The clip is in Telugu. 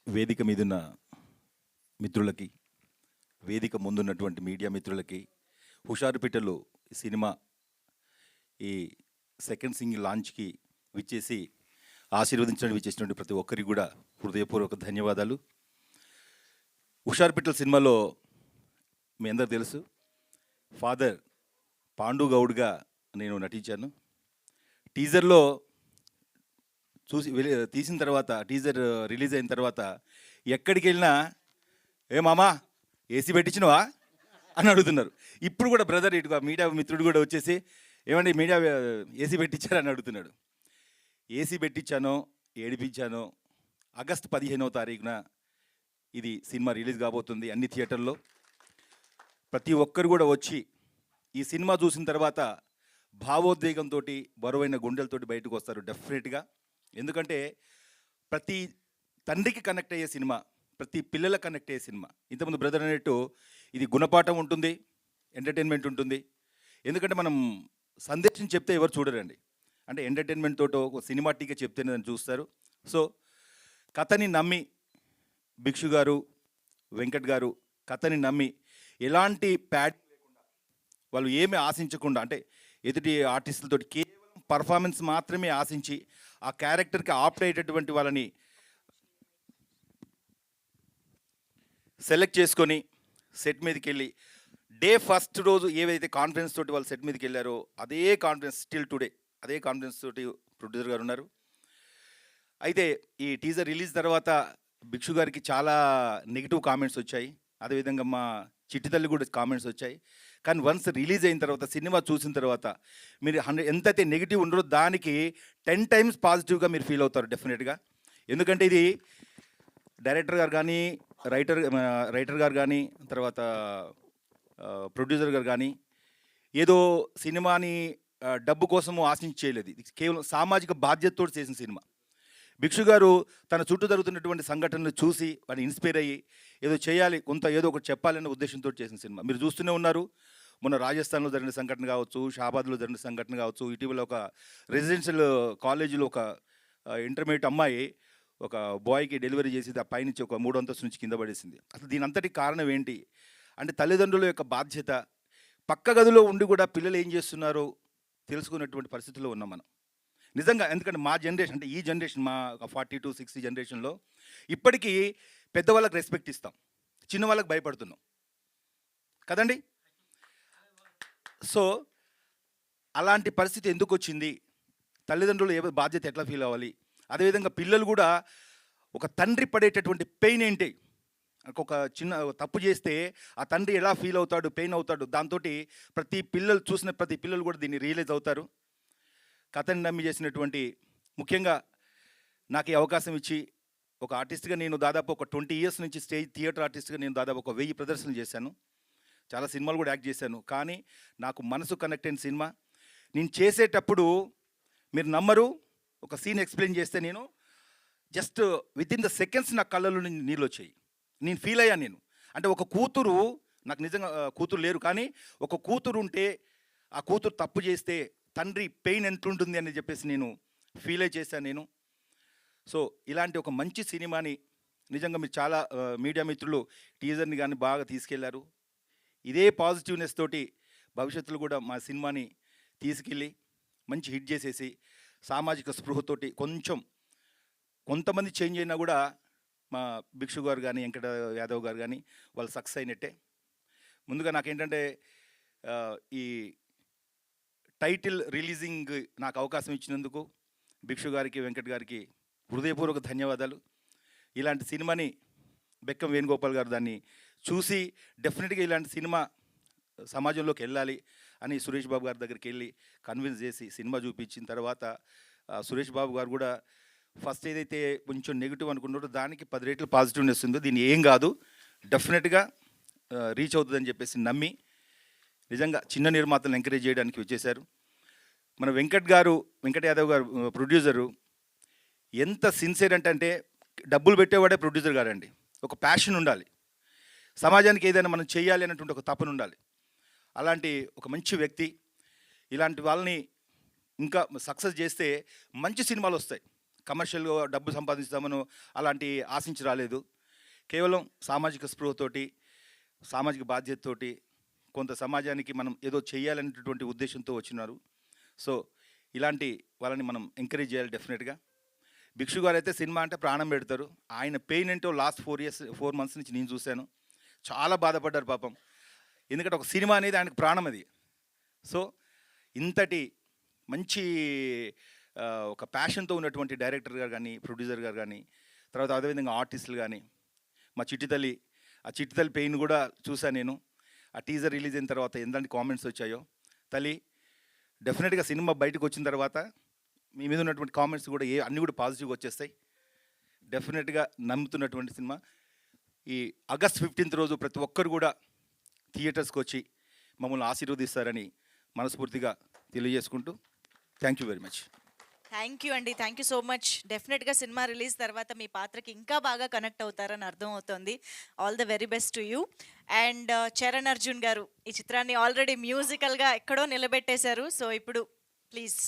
వేదిక మీదున్న మిత్రులకి, వేదిక ముందున్నటువంటి మీడియా మిత్రులకి, హుషారుపేటలో సినిమా ఈ సెకండ్ సింగిల్ లాంచ్కి విచ్చేసి ఆశీర్వదించడానికి విచ్చేసినటువంటి ప్రతి ఒక్కరికి కూడా హృదయపూర్వక ధన్యవాదాలు. హుషారుపేటల సినిమాలో మీ అందరూ తెలుసు, ఫాదర్ పాండు గౌడ్గా నేను నటించాను. టీజర్లో తీసిన తర్వాత, టీజర్ రిలీజ్ అయిన తర్వాత ఎక్కడికి వెళ్ళినా ఏ మామా ఏసీ పెట్టించినవా అని అడుగుతున్నారు. ఇప్పుడు కూడా బ్రదర్ ఇటు మీడియా మిత్రుడు కూడా వచ్చేసి ఏమండి మీడియా ఏసీ పెట్టించారని అడుగుతున్నాడు. ఏసీ పెట్టించానో ఏడిపించానో ఆగస్టు 15వ తారీఖున ఇది సినిమా రిలీజ్ కాబోతుంది అన్ని థియేటర్లో. ప్రతి ఒక్కరు కూడా వచ్చి ఈ సినిమా చూసిన తర్వాత భావోద్వేగంతో, బరువైన గుండెలతోటి బయటకు వస్తారు డెఫినెట్గా. ఎందుకంటే ప్రతి తండ్రికి కనెక్ట్ అయ్యే సినిమా, ప్రతి పిల్లల కనెక్ట్ అయ్యే సినిమా. ఇంతకుముందు బ్రదర్ అన్నట్టు ఇది గుణపాఠం ఉంటుంది, ఎంటర్టైన్మెంట్ ఉంటుంది. ఎందుకంటే మనం సందేశం చెప్తే ఎవరు చూడరండి, అంటే ఎంటర్టైన్మెంట్ తోటో ఒక సినిమాటిక్గా చెప్తేనే దాన్ని చూస్తారు. సో కథని నమ్మి భిక్షు గారు, వెంకట్ గారు కథని నమ్మి ఎలాంటి ప్యాడ్ లేకుండా, వాళ్ళు ఏమీ ఆశించకుండా, అంటే ఎదుటి ఆర్టిస్టులతోటి కేవలం పర్ఫార్మెన్స్ మాత్రమే ఆశించి ఆ క్యారెక్టర్కి ఆప్ట్ అయ్యేటటువంటి వాళ్ళని సెలెక్ట్ చేసుకొని సెట్ మీదకి వెళ్ళి డే ఫస్ట్ రోజు ఏవైతే కాన్ఫిడెన్స్ తోటి వాళ్ళు సెట్ మీదకి వెళ్ళారో అదే కాన్ఫిడెన్స్ స్టిల్ టుడే, అదే కాన్ఫిడెన్స్ తోటి ప్రొడ్యూసర్ గారు ఉన్నారు. అయితే ఈ టీజర్ రిలీజ్ తర్వాత భిక్షు గారికి చాలా నెగిటివ్ కామెంట్స్ వచ్చాయి, అదేవిధంగా మా చిట్టి తల్లి కూడా కామెంట్స్ వచ్చాయి. కానీ వన్స్ రిలీజ్ అయిన తర్వాత, సినిమా చూసిన తర్వాత మీరు ఎంతైతే నెగిటివ్ ఉండరో దానికి 10 టైమ్స్ పాజిటివ్గా మీరు ఫీల్ అవుతారు డెఫినెట్గా. ఎందుకంటే ఇది డైరెక్టర్ గారు కానీ, రైటర్ గారు కానీ, తర్వాత ప్రొడ్యూసర్ గారు కానీ ఏదో సినిమాని డబ్బు కోసము ఆశించి చేయలేదు. ఇది కేవలం సామాజిక బాధ్యతతో చేసిన సినిమా. భిక్షు గారు తన చుట్టూ జరుగుతున్నటువంటి సంఘటనలు చూసి వాడిని ఇన్స్పైర్ అయ్యి ఏదో చేయాలి, కొంత ఏదో ఒకటి చెప్పాలనే ఉద్దేశంతో చేసిన సినిమా. మీరు చూస్తూనే ఉన్నారు, మొన్న రాజస్థాన్లో జరిగిన సంఘటన కావచ్చు, షాబాద్లో జరిగిన సంఘటన కావచ్చు, ఇటీవల ఒక రెసిడెన్షియల్ కాలేజీలో ఒక ఇంటర్మీడియట్ అమ్మాయి ఒక బాయ్కి డెలివరీ చేసి ఆ పైనుంచి ఒక 3వ అంతస్తు నుంచి కింద పడేసింది. అసలు దీని అంతటి కారణం ఏంటి అంటే తల్లిదండ్రుల యొక్క బాధ్యత. పక్క గదిలో ఉండి కూడా పిల్లలు ఏం చేస్తున్నారో తెలుసుకున్నటువంటి పరిస్థితుల్లో ఉన్నాం మనం నిజంగా. ఎందుకంటే మా జనరేషన్, అంటే ఈ జనరేషన్, మా 40 to 60 జనరేషన్లో ఇప్పటికీ పెద్దవాళ్ళకి రెస్పెక్ట్ ఇస్తాం, చిన్న వాళ్ళకి భయపడుతున్నాం కదండి. సో అలాంటి పరిస్థితి ఎందుకు వచ్చింది, తల్లిదండ్రులు ఏ బాధ్యత ఎట్లా ఫీల్ అవ్వాలి, అదేవిధంగా పిల్లలు కూడా ఒక తండ్రి పడేటటువంటి పెయిన్ ఏంటి, ఒక చిన్న తప్పు చేస్తే ఆ తండ్రి ఎలా ఫీల్ అవుతాడు, పెయిన్ అవుతాడు, దాంతో ప్రతి పిల్లలు చూసిన ప్రతి పిల్లలు కూడా దీన్ని రియలైజ్ అవుతారు. కథని నమ్మి చేసినటువంటి, ముఖ్యంగా నాకు ఈ అవకాశం ఇచ్చి ఒక ఆర్టిస్ట్గా నేను దాదాపు ఒక 20 years నుంచి స్టేజ్ థియేటర్ ఆర్టిస్ట్గా నేను దాదాపు ఒక 1000 ప్రదర్శనలు చేశాను, చాలా సినిమాలు కూడా యాక్ట్ చేశాను. కానీ నాకు మనసు కనెక్ట్ అయిన సినిమా. నేను చేసేటప్పుడు మీరు నమ్మరు, ఒక సీన్ ఎక్స్ప్లెయిన్ చేస్తే నేను జస్ట్ వితిన్ ద సెకండ్స్ నా కళ్ళలో నీళ్ళు వచ్చాయి. నేను ఫీల్ అయ్యాను. నేను అంటే ఒక కూతురు, నాకు నిజంగా కూతురు లేరు, కానీ ఒక కూతురు ఉంటే ఆ కూతురు తప్పు చేస్తే తండ్రి పెయిన్ ఎంతుంటుంది అని చెప్పేసి నేను ఫీల్ అయి చేశాను నేను. సో ఇలాంటి ఒక మంచి సినిమాని నిజంగా మీరు చాలా మీడియా మిత్రులు టీజర్ని కానీ బాగా తీసుకెళ్లారు. ఇదే పాజిటివ్నెస్ తోటి భవిష్యత్తులో కూడా మా సినిమాని తీసుకెళ్ళి మంచి హిట్ చేసేసి సామాజిక స్పృహతోటి కొంతమంది చేంజ్ అయినా కూడా మా భిక్షు గారు కానీ, వెంకట యాదవ్ గారు కానీ వాళ్ళు సక్సెస్ అయినట్టే. ముందుగా నాకేంటంటే ఈ టైటిల్ రిలీజింగ్ నాకు అవకాశం ఇచ్చినందుకు భిక్షు గారికి, వెంకట్ గారికి హృదయపూర్వక ధన్యవాదాలు. ఇలాంటి సినిమాని బెక్కం వేణుగోపాల్ గారు దాన్ని చూసి డెఫినెట్గా ఇలాంటి సినిమా సమాజంలోకి వెళ్ళాలి అని సురేష్ బాబు గారి దగ్గరికి వెళ్ళి కన్విన్స్ చేసి సినిమా చూపించిన తర్వాత సురేష్ బాబు గారు కూడా ఫస్ట్ ఏదైతే కొంచెం నెగిటివ్ అనుకున్నారో దానికి 10 రెట్లు పాజిటివ్నెస్ ఉందో, దీన్ని ఏం కాదు డెఫినెట్గా రీచ్ అవుతుందని చెప్పేసి నమ్మి నిజంగా చిన్న నిర్మాతలను ఎంకరేజ్ చేయడానికి వచ్చేశారు. మన వెంకట్ యాదవ్ గారు ప్రొడ్యూసరు ఎంత సిన్సియర్ అంటే డబ్బులు పెట్టేవాడే ప్రొడ్యూసర్ గారండి. ఒక ప్యాషన్ ఉండాలి, సమాజానికి ఏదైనా మనం చేయాలి అన్నటువంటి ఒక తపన ఉండాలి. అలాంటి ఒక మంచి వ్యక్తి. ఇలాంటి వాళ్ళని ఇంకా సక్సెస్ చేస్తే మంచి సినిమాలు వస్తాయి. కమర్షియల్గా డబ్బు సంపాదిస్తామనో అలాంటి ఆశించి రాలేదు. కేవలం సామాజిక స్పృహతోటి, సామాజిక బాధ్యతతోటి, కొంత సమాజానికి మనం ఏదో చేయాలనేటటువంటి ఉద్దేశంతో వచ్చినారు. సో ఇలాంటి వాళ్ళని మనం ఎంకరేజ్ చేయాలి డెఫినెట్గా. భిక్షు గారు అయితే సినిమా అంటే ప్రాణం పెడతారు. ఆయన పెయిన్ ఏంటో లాస్ట్ 4 మంత్స్ నుంచి నేను చూశాను. చాలా బాధపడ్డారు పాపం. ఎందుకంటే ఒక సినిమా అనేది ఆయనకు ప్రాణం అది. సో ఇంతటి మంచి ఒక ప్యాషన్తో ఉన్నటువంటి డైరెక్టర్ గారు కానీ, ప్రొడ్యూసర్ గారు కానీ, తర్వాత అదేవిధంగా ఆర్టిస్టులు కానీ, మా చిట్టి తల్లి, ఆ చిట్టి తల్లి పెయిన్ కూడా చూశాను నేను. ఆ టీజర్ రిలీజ్ అయిన తర్వాత ఎలాంటి కామెంట్స్ వచ్చాయో. తల్లి డెఫినెట్గా సినిమా బయటకు వచ్చిన తర్వాత మీ మీద ఉన్నటువంటి కామెంట్స్ కూడా అన్నీ కూడా పాజిటివ్గా వచ్చేస్తాయి. డెఫినెట్గా నమ్ముతున్నటువంటి సినిమా. ఈ ఆగస్ట్ 15th రోజు ప్రతి ఒక్కరు కూడా థియేటర్స్కి వచ్చి మమ్మల్ని ఆశీర్వదిస్తారని మనస్ఫూర్తిగా తెలియజేసుకుంటూ thank you very much. Thank you అండి, థ్యాంక్ యూ సో మచ్. డెఫినెట్గా సినిమా రిలీజ్ తర్వాత మీ పాత్రకి ఇంకా బాగా కనెక్ట్ అవుతారని అర్థమవుతుంది. All the very best to you. And Charan Arjun గారు ఈ చిత్రాన్ని ఆల్రెడీ మ్యూజికల్గా ఎక్కడో నిలబెట్టేశారు. సో ఇప్పుడు ప్లీజ్.